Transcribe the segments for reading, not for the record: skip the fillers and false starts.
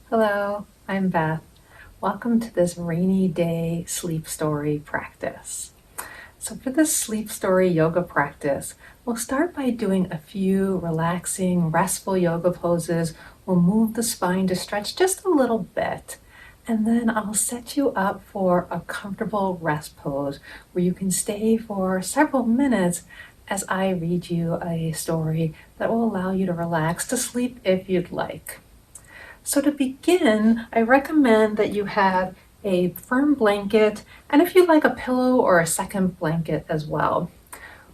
Hello, I'm Beth. Welcome to this rainy day sleep story practice. So for this sleep story yoga practice, we'll start by doing a few relaxing, restful yoga poses. We'll move the spine to stretch just a little bit. And then I'll set you up for a comfortable rest pose where you can stay for several minutes as I read you a story that will allow you to relax to sleep if you'd like. So to begin, I recommend that you have a firm blanket, and if you like, a pillow or a second blanket as well.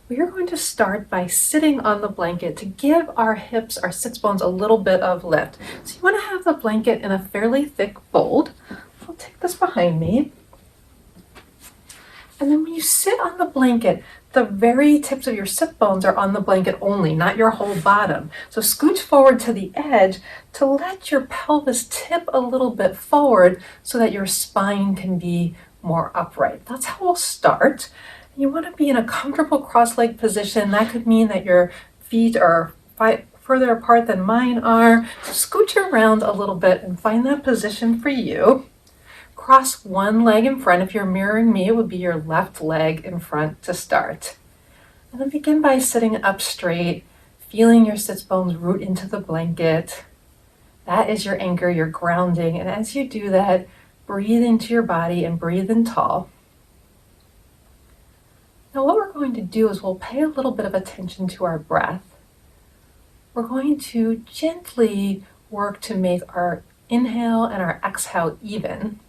We are going to start by sitting on the blanket to give our hips, our sits bones, a little bit of lift. So you want to have the blanket in a fairly thick fold. I'll take this behind me. And then when you sit on the blanket, the very tips of your sit bones are on the blanket only, not your whole bottom. So scooch forward to the edge to let your pelvis tip a little bit forward so that your spine can be more upright. That's how we'll start. You want to be in a comfortable cross-leg position. That could mean that your feet are further apart than mine are. So scooch around a little bit and find that position for you. Cross one leg in front. If you're mirroring me, it would be your left leg in front to start. And then begin by sitting up straight, feeling your sits bones root into the blanket. That is your anchor, your grounding. And as you do that, breathe into your body and breathe in tall. Now what we're going to do is we'll pay a little bit of attention to our breath. We're going to gently work to make our inhale and our exhale even.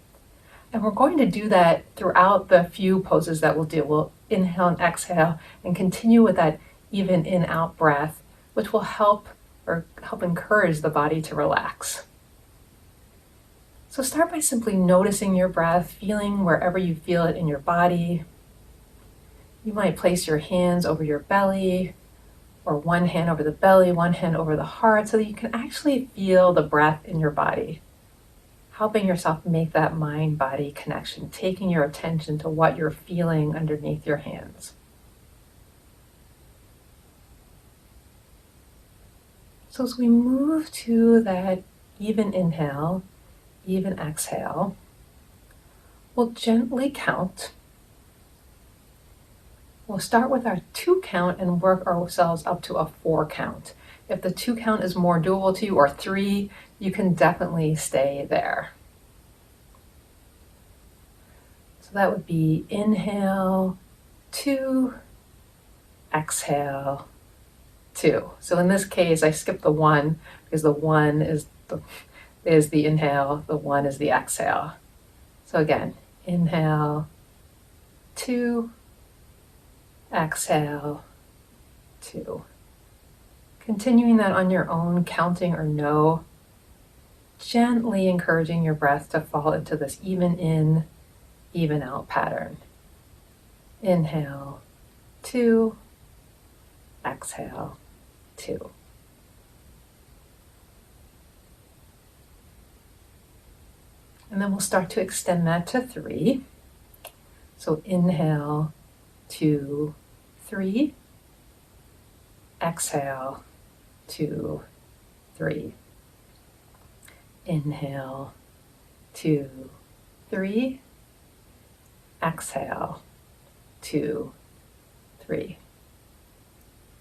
And we're going to do that throughout the few poses that we'll do. We'll inhale and exhale and continue with that even in-out breath, which will help encourage the body to relax. So start by simply noticing your breath, feeling wherever you feel it in your body. You might place your hands over your belly, or one hand over the belly, one hand over the heart, so that you can actually feel the breath in your body. Helping yourself make that mind-body connection, taking your attention to what you're feeling underneath your hands. So as we move to that even inhale, even exhale, we'll gently count. We'll start with our 2 count and work ourselves up to a 4 count. If the 2 count is more doable to you, or 3, you can definitely stay there. So that would be inhale, 2, exhale, 2. So in this case, I skipped the 1 because the 1 is the inhale, the 1 is the exhale. So again, inhale, 2, exhale, 2. Continuing that on your own, counting or no, gently encouraging your breath to fall into this even in, even out pattern. Inhale, 2, exhale, 2. And then we'll start to extend that to 3. So inhale, 2, 3. Exhale, 2, 3. Inhale, 2, 3. Exhale, 2, 3.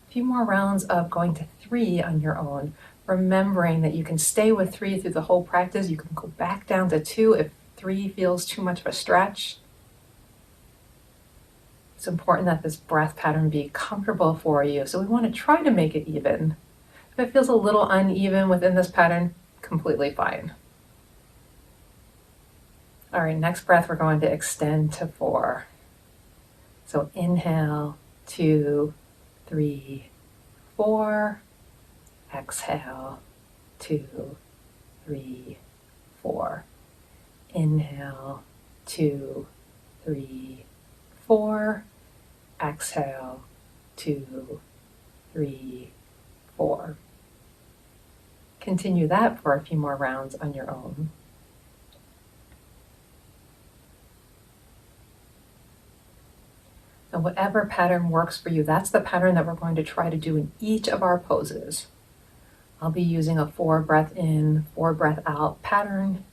A few more rounds of going to 3 on your own, remembering that you can stay with 3 through the whole practice. You can go back down to 2 if 3 feels too much of a stretch. It's important that this breath pattern be comfortable for you, so we want to try to make it even. If it feels a little uneven within this pattern, completely fine. All right, next breath we're going to extend to 4. So inhale, 2, 3, 4. Exhale, 2, 3, 4. Inhale, 2, 3, 4. Exhale, 2, 3, 4. Continue that for a few more rounds on your own. And whatever pattern works for you, that's the pattern that we're going to try to do in each of our poses. I'll be using a 4 breath in, 4 breath out pattern.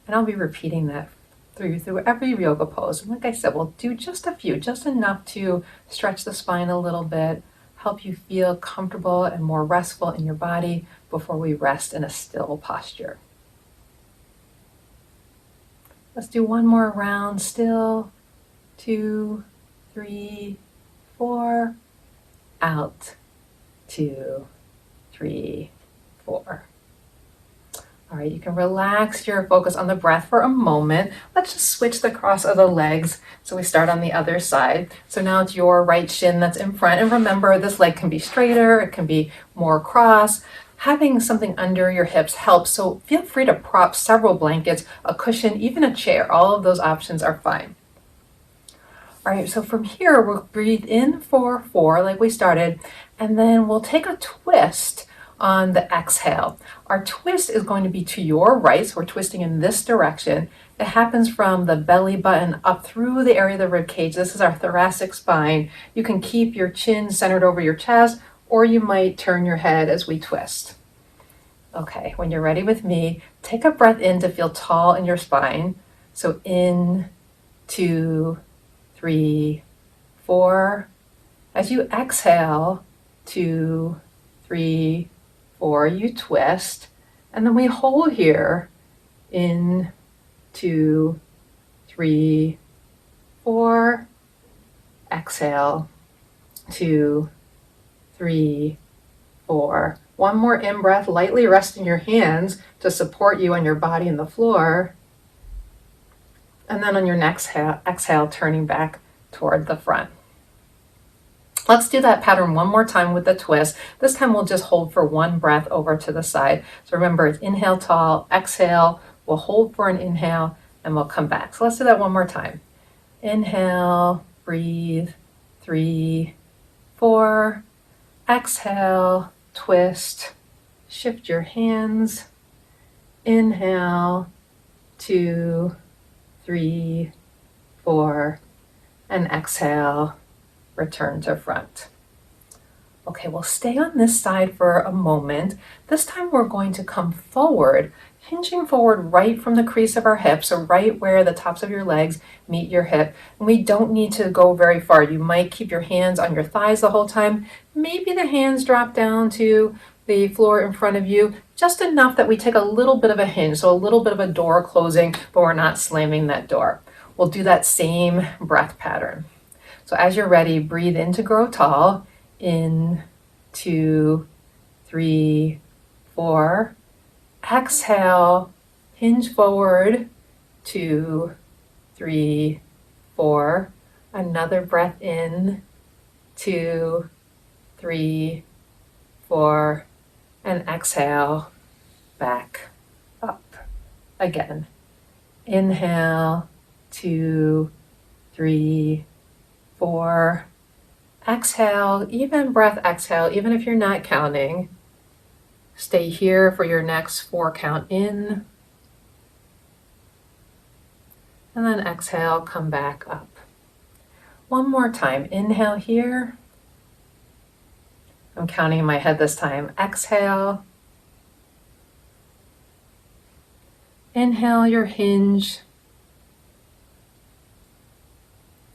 And I'll be repeating that through every yoga pose. And like I said, we'll do just a few, just enough to stretch the spine a little bit, help you feel comfortable and more restful in your body before we rest in a still posture. Let's do one more round still. 2, 3, 4. Out. 2, 3, 4. All right, you can relax your focus on the breath for a moment. Let's just switch the cross of the legs. So we start on the other side. So now it's your right shin that's in front. And remember, this leg can be straighter, it can be more cross. Having something under your hips helps. So feel free to prop several blankets, a cushion, even a chair. All of those options are fine. All right, so from here, we'll breathe in for 4 like we started, and then we'll take a twist on the exhale. Our twist is going to be to your right, so we're twisting in this direction. It happens from the belly button up through the area of the rib cage. This is our thoracic spine. You can keep your chin centered over your chest, or you might turn your head as we twist. Okay, when you're ready with me, take a breath in to feel tall in your spine. So in, 2, 3, 4. As you exhale, 2, 3, 4, you twist, and then we hold here in 2, 3, 4. Exhale, 2, 3, 4. One more in breath, lightly resting your hands to support you on your body and the floor. And then on your next exhale, turning back toward the front. Let's do that pattern one more time with the twist. This time we'll just hold for 1 breath over to the side. So remember, it's inhale tall, exhale, we'll hold for an inhale, and we'll come back. So let's do that one more time. Inhale, breathe, 3, 4. Exhale, twist, shift your hands. Inhale, 2, 3, 4, and exhale, return to front. Okay, we'll stay on this side for a moment. This time we're going to come forward, hinging forward right from the crease of our hips, so right where the tops of your legs meet your hip. And we don't need to go very far. You might keep your hands on your thighs the whole time. Maybe the hands drop down to the floor in front of you, just enough that we take a little bit of a hinge, so a little bit of a door closing, but we're not slamming that door. We'll do that same breath pattern. So as you're ready, breathe in to grow tall. In, 2, 3, 4. Exhale, hinge forward. 2, 3, 4. Another breath in. 2, 3, 4. And exhale, back up. Again. Inhale, 2, 3, 4. Exhale, even breath exhale, even if you're not counting. Stay here for your next 4 count in. And then exhale, come back up. One more time. Inhale here. I'm counting in my head this time. Exhale. Inhale your hinge.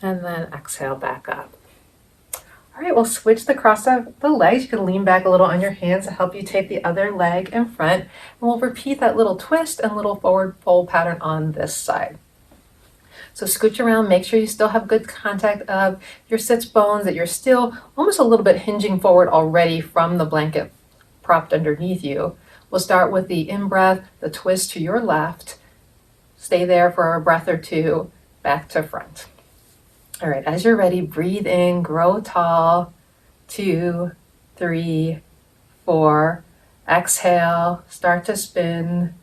And then exhale back up. All right, we'll switch the cross of the legs. You can lean back a little on your hands to help you take the other leg in front. And we'll repeat that little twist and little forward fold pattern on this side. So scooch around, make sure you still have good contact of your sits bones, that you're still almost a little bit hinging forward already from the blanket propped underneath you. We'll start with the in-breath, the twist to your left. Stay there for a breath or 2, back to front. All right, as you're ready, breathe in, grow tall. 2, 3, 4. Exhale, start to spin.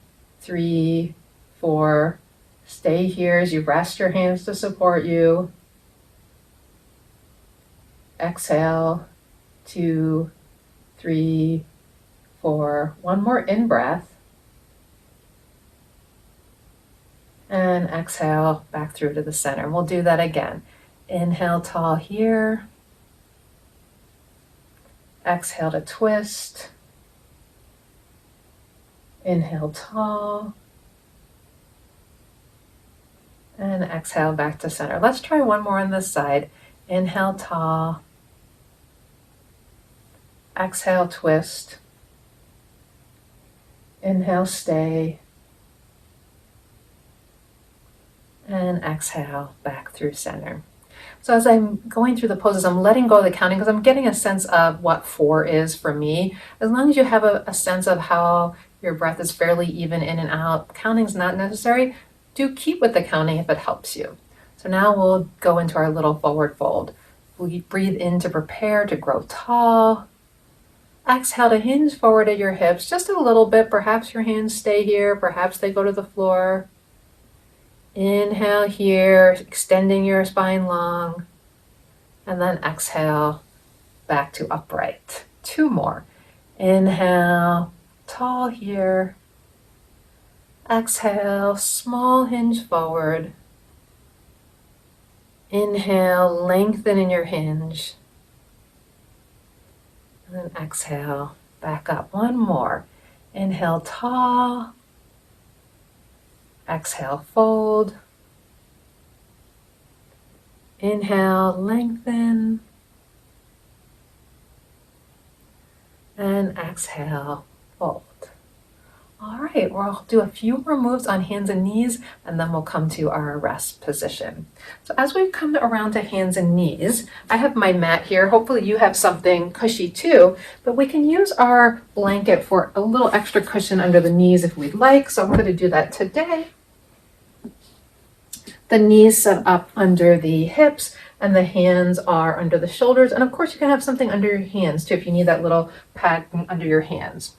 3, 4. Stay here as you rest your hands to support you. Exhale, 2, 3, 4. One more in-breath. And exhale, back through to the center. And we'll do that again. Inhale tall here. Exhale to twist. Inhale, tall. And exhale back to center. Let's try one more on this side. Inhale, tall. Exhale, twist. Inhale, stay. And exhale back through center. So as I'm going through the poses, I'm letting go of the counting because I'm getting a sense of what 4 is for me. As long as you have a sense of how your breath is fairly even in and out, counting is not necessary. Do keep with the counting if it helps you. So now we'll go into our little forward fold. We breathe in to prepare to grow tall. Exhale to hinge forward at your hips just a little bit. Perhaps your hands stay here, perhaps they go to the floor. Inhale here, extending your spine long. And then exhale back to upright. 2 more. Inhale, tall here. Exhale, small hinge forward. Inhale, lengthen in your hinge. And then exhale, back up. 1 more. Inhale, tall. Exhale, fold. Inhale, lengthen. And exhale, fold. All right, we'll do a few more moves on hands and knees, and then we'll come to our rest position. So as we come around to hands and knees, I have my mat here. Hopefully you have something cushy too, but we can use our blanket for a little extra cushion under the knees if we'd like. So I'm going to do that today. The knees set up under the hips and the hands are under the shoulders. And of course you can have something under your hands too if you need that little pad under your hands.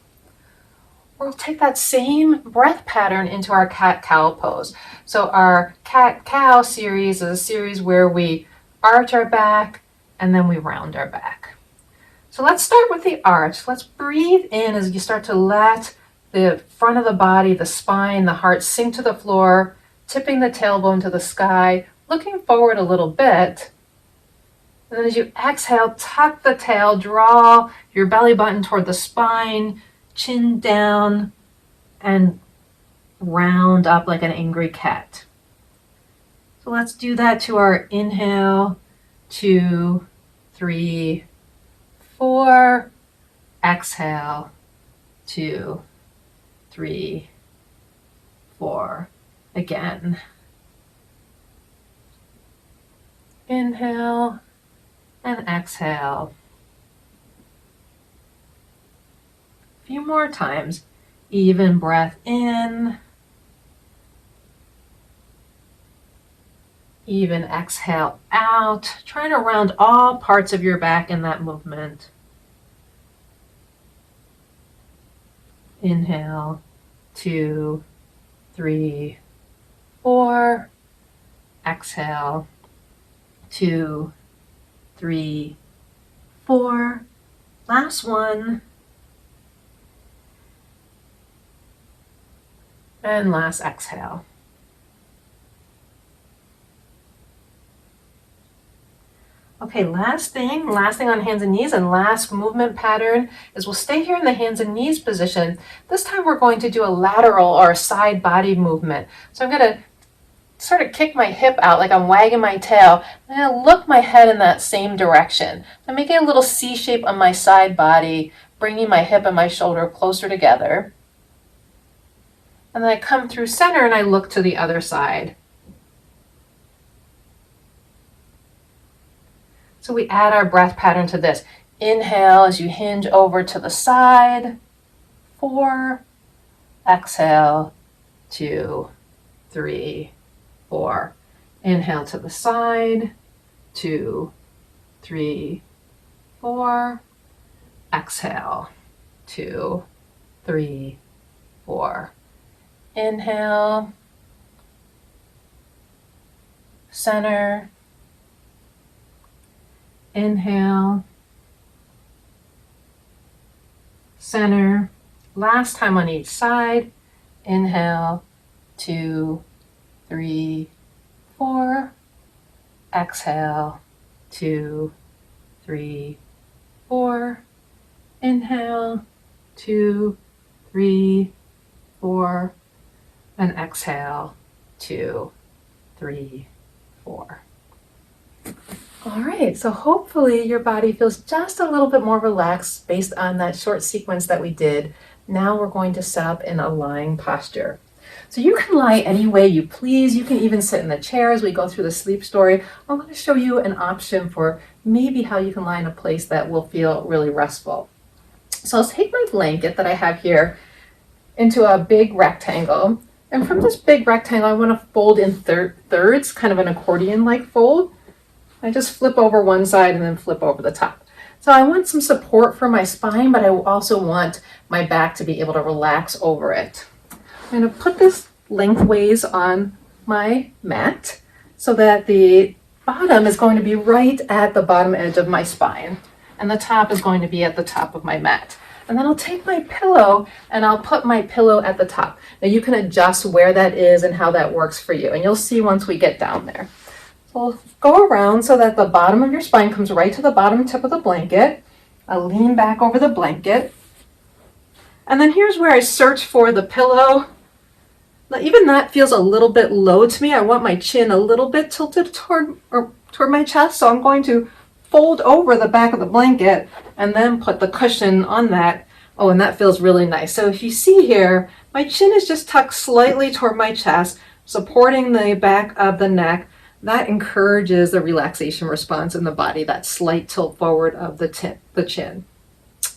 We'll take that same breath pattern into our cat-cow pose. So our cat-cow series is a series where we arch our back and then we round our back. So let's start with the arch. Let's breathe in as you start to let the front of the body, the spine, the heart sink to the floor, tipping the tailbone to the sky, looking forward a little bit. And then as you exhale, tuck the tail, draw your belly button toward the spine, chin down, and round up like an angry cat. So let's do that to our inhale, 2, 3, 4. Exhale, 2, 3, 4. Again. Inhale and exhale. A few more times. Even breath in. Even exhale out. Trying to round all parts of your back in that movement. Inhale, 2, 3, 4. Exhale, 2, 3, 4. Last one. And last exhale. Okay, last thing on hands and knees, and last movement pattern is we'll stay here in the hands and knees position. This time we're going to do a lateral or a side body movement. So I'm going to sort of kick my hip out like I'm wagging my tail. I'm going to look my head in that same direction. I'm making a little C shape on my side body, bringing my hip and my shoulder closer together. And then I come through center and I look to the other side. So we add our breath pattern to this. Inhale as you hinge over to the side. 4. Exhale. 2, 3, 4. Inhale to the side. 2, 3, 4. Exhale. 2, 3, 4. Inhale. Center. Inhale, center. Last time on each side. Inhale, 2, 3, 4. Exhale, 2, 3, 4. Inhale, 2, 3, 4, and exhale, 2, 3, 4. All right, so hopefully your body feels just a little bit more relaxed based on that short sequence that we did. Now we're going to set up in a lying posture. So you can lie any way you please. You can even sit in the chair as we go through the sleep story. I want to show you an option for maybe how you can lie in a place that will feel really restful. So I'll take my blanket that I have here into a big rectangle. And from this big rectangle, I want to fold in thirds, kind of an accordion-like fold. I just flip over one side and then flip over the top. So I want some support for my spine, but I also want my back to be able to relax over it. I'm going to put this lengthways on my mat so that the bottom is going to be right at the bottom edge of my spine, and the top is going to be at the top of my mat. And then I'll take my pillow and I'll put my pillow at the top. Now you can adjust where that is and how that works for you, and you'll see once we get down there. So I'll go around so that the bottom of your spine comes right to the bottom tip of the blanket. I'll lean back over the blanket. And then here's where I search for the pillow. Now, even that feels a little bit low to me. I want my chin a little bit tilted toward my chest, so I'm going to fold over the back of the blanket and then put the cushion on that. Oh, and that feels really nice. So if you see here, my chin is just tucked slightly toward my chest, supporting the back of the neck. That encourages the relaxation response in the body, that slight tilt forward of the chin.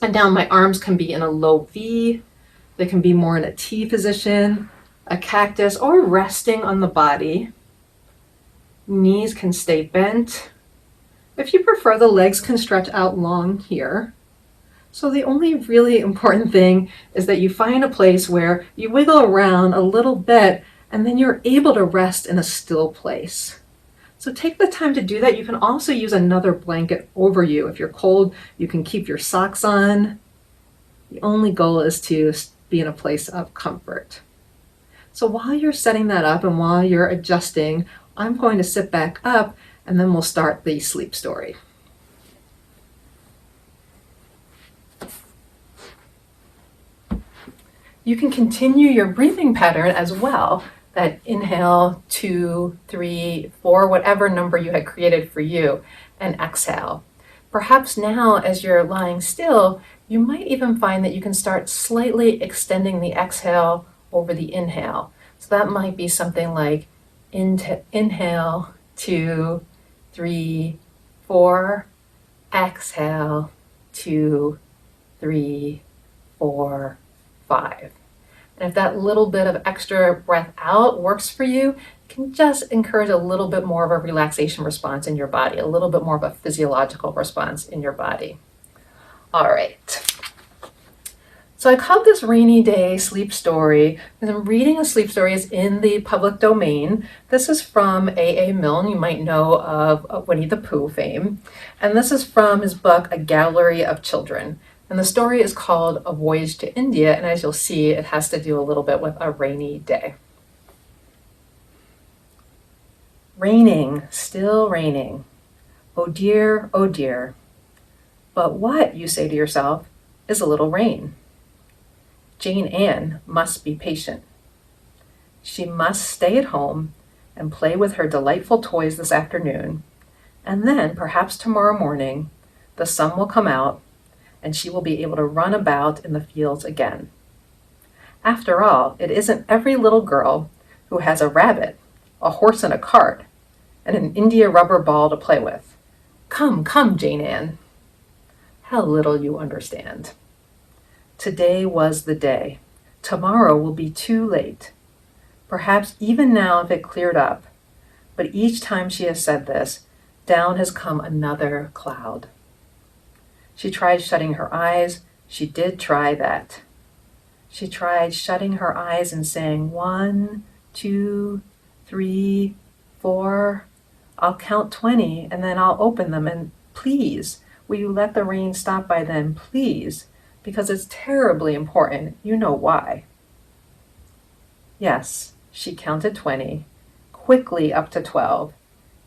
And now my arms can be in a low V. They can be more in a T position, a cactus, or resting on the body. Knees can stay bent. If you prefer, the legs can stretch out long here. So the only really important thing is that you find a place where you wiggle around a little bit and then you're able to rest in a still place. So take the time to do that. You can also use another blanket over you. If you're cold, you can keep your socks on. The only goal is to be in a place of comfort. So while you're setting that up and while you're adjusting, I'm going to sit back up and then we'll start the sleep story. You can continue your breathing pattern as well. That inhale, 2, 3, 4, whatever number you had created for you, and exhale. Perhaps now as you're lying still, you might even find that you can start slightly extending the exhale over the inhale. So that might be something like inhale, 2, 3, 4, exhale, 2, 3, 4, 5. And if that little bit of extra breath out works for you, you can just encourage a little bit more of a relaxation response in your body, a little bit more of a physiological response in your body. All right. So I called this rainy day sleep story because I'm reading a sleep story. It's in the public domain. This is from A.A. Milne. You might know of Winnie the Pooh fame. And this is from his book, A Gallery of Children. And the story is called A Voyage to India, and as you'll see, it has to do a little bit with a rainy day. Raining, still raining. Oh dear, but what, you say to yourself, is a little rain? Jane Ann must be patient. She must stay at home and play with her delightful toys this afternoon, and then perhaps tomorrow morning the sun will come out and she will be able to run about in the fields again. After all, it isn't every little girl who has a rabbit, a horse and a cart, and an India rubber ball to play with. Come, Jane Ann. How little you understand. Today was the day. Tomorrow will be too late. Perhaps even now if it cleared up. But each time she has said this, down has come another cloud. She tried shutting her eyes. She did try that. She tried shutting her eyes and saying, 1, 2, 3, 4. I'll count 20 and then I'll open them. And please, will you let the rain stop by then, please? Because it's terribly important. You know why. Yes, she counted 20, quickly up to 12,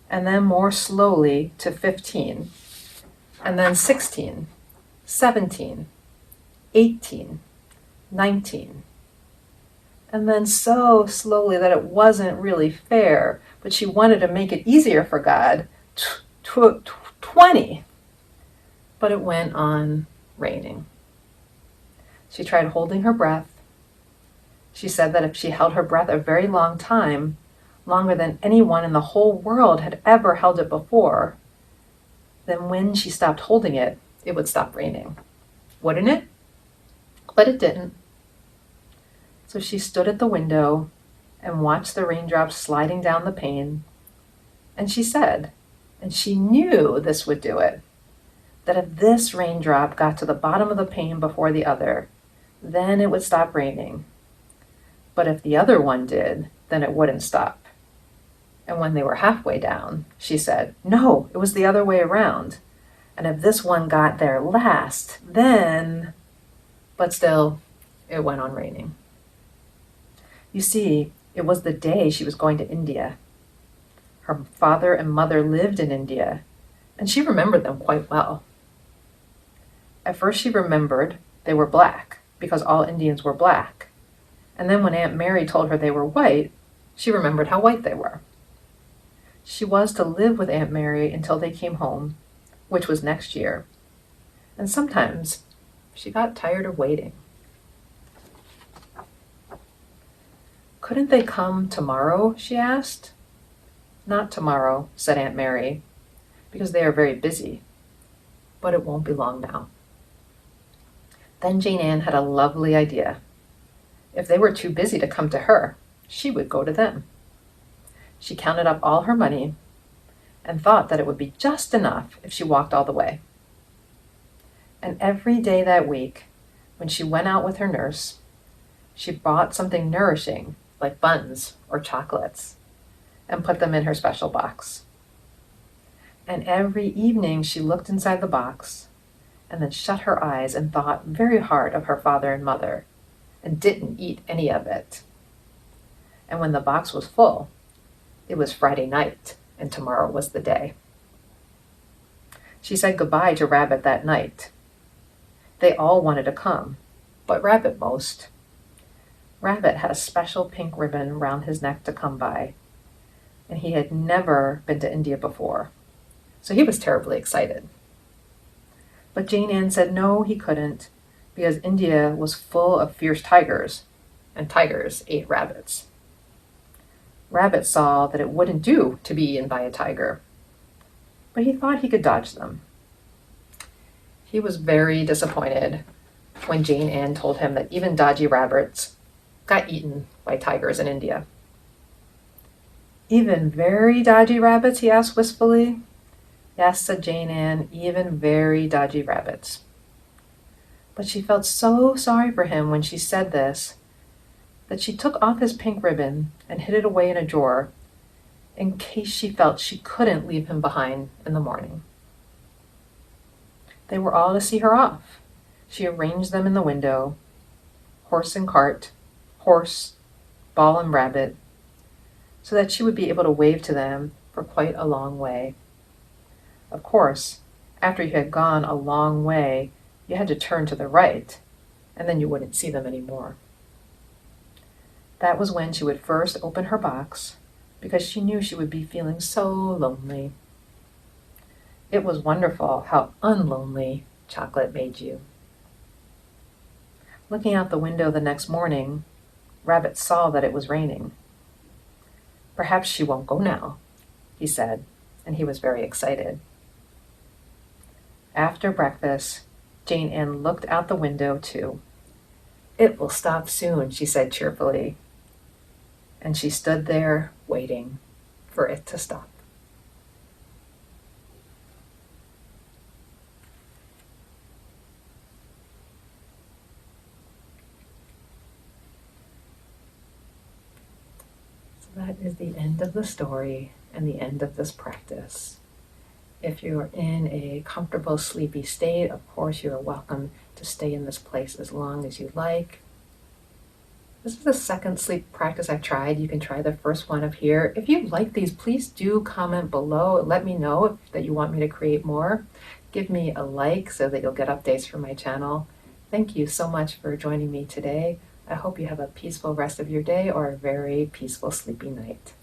and then more slowly to 15. And then 16, 17, 18, 19. and then so slowly that it wasn't really fair, but she wanted to make it easier for God, 20. But it went on raining. She tried holding her breath. She said that if she held her breath a very long time, longer than anyone in the whole world had ever held it before, then when she stopped holding it, it would stop raining. Wouldn't it? But it didn't. So she stood at the window and watched the raindrops sliding down the pane. And she said, and she knew this would do it, that if this raindrop got to the bottom of the pane before the other, then it would stop raining. But if the other one did, then it wouldn't stop. And when they were halfway down, she said, no, it was the other way around. And if this one got there last, then... But still, it went on raining. You see, it was the day she was going to India. Her father and mother lived in India, and she remembered them quite well. At first she remembered they were black, because all Indians were black. And then when Aunt Mary told her they were white, she remembered how white they were. She was to live with Aunt Mary until they came home, which was next year. And sometimes she got tired of waiting. Couldn't they come tomorrow, she asked. Not tomorrow, said Aunt Mary, because they are very busy, but it won't be long now. Then Jane Ann had a lovely idea. If they were too busy to come to her, she would go to them. She counted up all her money and thought that it would be just enough if she walked all the way. And every day that week, when she went out with her nurse, she bought something nourishing, like buns or chocolates, and put them in her special box. And every evening she looked inside the box and then shut her eyes and thought very hard of her father and mother and didn't eat any of it. And when the box was full, it was Friday night and tomorrow was the day. She said goodbye to Rabbit that night. They all wanted to come, but Rabbit most. Rabbit had a special pink ribbon round his neck to come by, and he had never been to India before, so he was terribly excited. But Jane Ann said no, he couldn't, because India was full of fierce tigers, and tigers ate rabbits. Rabbit saw that it wouldn't do to be eaten by a tiger, but he thought he could dodge them. He was very disappointed when Jane Ann told him that even dodgy rabbits got eaten by tigers in India. Even very dodgy rabbits, he asked wistfully. Yes, said Jane Ann, even very dodgy rabbits. But she felt so sorry for him when she said this that she took off his pink ribbon and hid it away in a drawer in case she felt she couldn't leave him behind in the morning. They were all to see her off. She arranged them in the window, horse and cart, horse, ball and rabbit, so that she would be able to wave to them for quite a long way. Of course, after you had gone a long way, you had to turn to the right, and then you wouldn't see them anymore. That was when she would first open her box, because she knew she would be feeling so lonely. It was wonderful how unlonely chocolate made you. Looking out the window the next morning, Rabbit saw that it was raining. Perhaps she won't go now, he said, and he was very excited. After breakfast, Jane Ann looked out the window too. It will stop soon, she said cheerfully. And she stood there waiting for it to stop. That is the end of the story and the end of this practice. If you're in a comfortable, sleepy state, of course, you're welcome to stay in this place as long as you like. This is the second sleep practice I've tried. You can try the first one up here. If you like these, please do comment below. Let me know that you want me to create more. Give me a like so that you'll get updates from my channel. Thank you so much for joining me today. I hope you have a peaceful rest of your day or a very peaceful sleepy night.